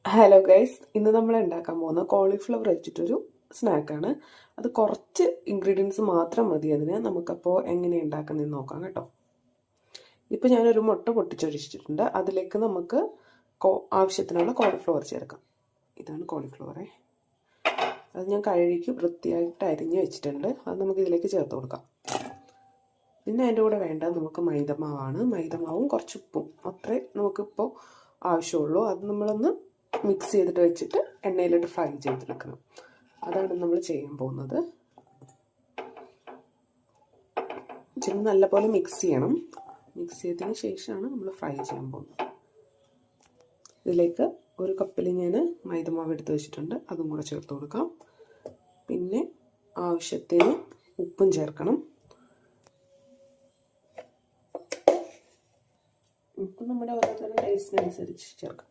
Hello guys, ഇന്ന് നമ്മൾ ഉണ്ടാക്കാൻ പോകുന്ന കോളിഫ്ലവർ വെച്ചിട്ടൊരു സ്നാക്കാണ്. അത് കുറച്ച് ഇൻഗ്രീഡിയൻസ് മാത്രം മതി അതിന്. നമുക്കപ്പോൾ എങ്ങനെ ഉണ്ടാക്കുന്നതെന്ന് നോക്കാം കേട്ടോ. ഇപ്പോൾ ഞാനൊരു മുട്ട പൊട്ടിച്ചൊഴിച്ചിട്ടുണ്ട്. അതിലേക്ക് നമുക്ക് ആവശ്യത്തിനുള്ള കോളിഫ്ലവർ ചേർക്കാം. ഇതാണ് കോളിഫ്ലവറേ. അത് ഞാൻ കഴുകി വൃത്തിയായിട്ട് അരിഞ്ഞ് വെച്ചിട്ടുണ്ട്. അത് നമുക്ക് ഇതിലേക്ക് ചേർത്ത് കൊടുക്കാം. പിന്നെ അതിൻ്റെ കൂടെ വേണ്ടത് നമുക്ക് മൈദമാവാണ്. മൈദമാവും കുറച്ച് ഉപ്പും അത്രേ നമുക്കിപ്പോൾ ആവശ്യമുള്ളൂ. അത് നമ്മളൊന്ന് മിക്സ് ചെയ്തിട്ട് വെച്ചിട്ട് എണ്ണയിലിട്ട് ഫ്രൈ ചെയ്തെടുക്കണം. അതാണ് നമ്മൾ ചെയ്യാൻ പോകുന്നത്. നല്ലപോലെ മിക്സ് ചെയ്യണം. മിക്സ് ചെയ്തതിന് ശേഷമാണ് നമ്മൾ ഫ്രൈ ചെയ്യാൻ പോകുന്നത്. ഇതിലേക്ക് ഒരു കപ്പിൽ ഞാൻ മൈദമാവ് എടുത്ത് വെച്ചിട്ടുണ്ട്. അതും കൂടെ ചേർത്ത് കൊടുക്കാം. പിന്നെ ആവശ്യത്തിന് ഉപ്പും ചേർക്കണം. ഉപ്പ് നമ്മുടെ ഓരോരുത്തരുടെ ടേസ്റ്റിനനുസരിച്ച് ചേർക്കാം.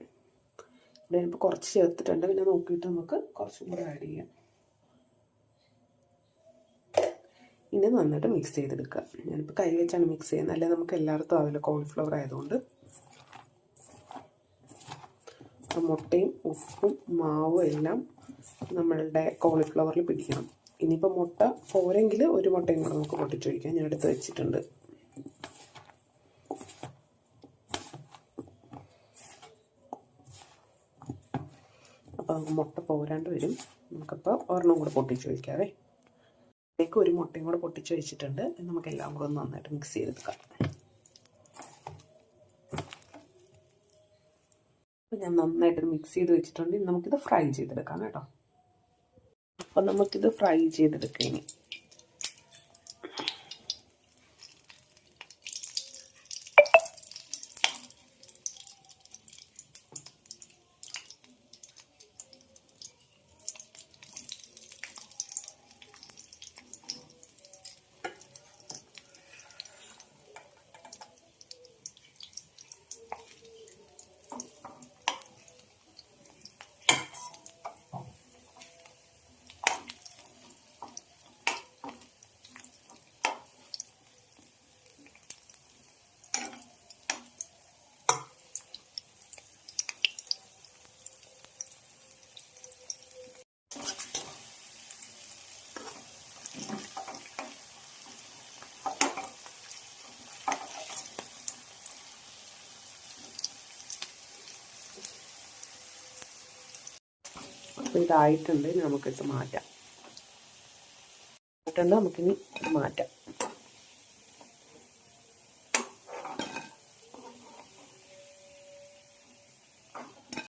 ഇവിടെ ഇപ്പോൾ കുറച്ച് ചേർത്തിട്ടുണ്ട്. പിന്നെ നോക്കിയിട്ട് നമുക്ക് കുറച്ചും കൂടെ ആഡ് ചെയ്യാം. ഇനി നന്നായിട്ട് മിക്സ് ചെയ്തെടുക്കുക. ഞാനിപ്പോൾ കൈ വെച്ചാണ് മിക്സ് ചെയ്യുന്നത്, അല്ലെ നമുക്ക് എല്ലായിടത്തും ആവില്ല കോളിഫ്ലവർ ആയതുകൊണ്ട്. മുട്ടയും ഉപ്പും മാവും എല്ലാം നമ്മളുടെ കോളിഫ്ലവറിൽ പിടിക്കണം. ഇനിയിപ്പോൾ മുട്ട പോരെങ്കിൽ ഒരു മുട്ടയും കൂടെ നമുക്ക് പൊട്ടിച്ചൊഴിക്കാം. ഞാൻ എടുത്ത് വെച്ചിട്ടുണ്ട്. അപ്പോൾ നമുക്ക് മുട്ട പോരാണ്ട് വരും. നമുക്കപ്പോൾ ഒരെണ്ണം കൂടെ പൊട്ടിച്ച് വയ്ക്കാവേ. ഇതിലേക്ക് ഒരു മുട്ടയും കൂടെ പൊട്ടിച്ച് വെച്ചിട്ടുണ്ട്. നമുക്കെല്ലാം കൂടെ ഒന്ന് നന്നായിട്ട് മിക്സ് ചെയ്തെടുക്കാം. അപ്പോൾ ഞാൻ നന്നായിട്ട് മിക്സ് ചെയ്ത് വെച്ചിട്ടുണ്ട്. നമുക്കിത് ഫ്രൈ ചെയ്തെടുക്കാം കേട്ടോ. അപ്പം നമുക്കിത് ഫ്രൈ ചെയ്തെടുക്കാം. ഇനി അപ്പോൾ ഇതായിട്ടുണ്ട്. നമുക്കിത് മാറ്റാം. നമുക്കിനി ഇത് മാറ്റാം.